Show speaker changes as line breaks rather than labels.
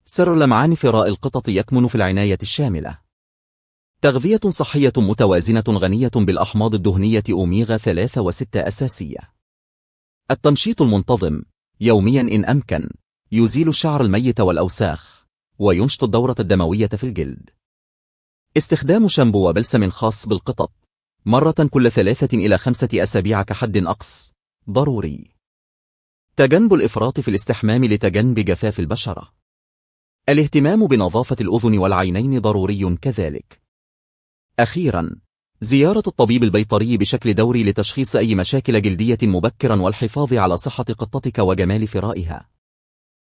سر لمعان ثراء القطط يكمن في العناية الشاملة. تغذية صحية متوازنة غنية بالأحماض الدهنية أوميغا 3 و6 أساسية. التمشيط المنتظم يوميا إن أمكن يزيل الشعر الميت والأوساخ وينشط الدورة الدموية في الجلد. استخدام شامبو وبلسم خاص بالقطط مرة كل 3 إلى 5 أسابيع كحد أقصى ضروري. تجنب الإفراط في الاستحمام لتجنب جفاف البشرة. الاهتمام بنظافة الأذن والعينين ضروري كذلك. أخيرا، زيارة الطبيب البيطري بشكل دوري لتشخيص أي مشاكل جلدية مبكرا والحفاظ على صحة قطتك وجمال ثرائها.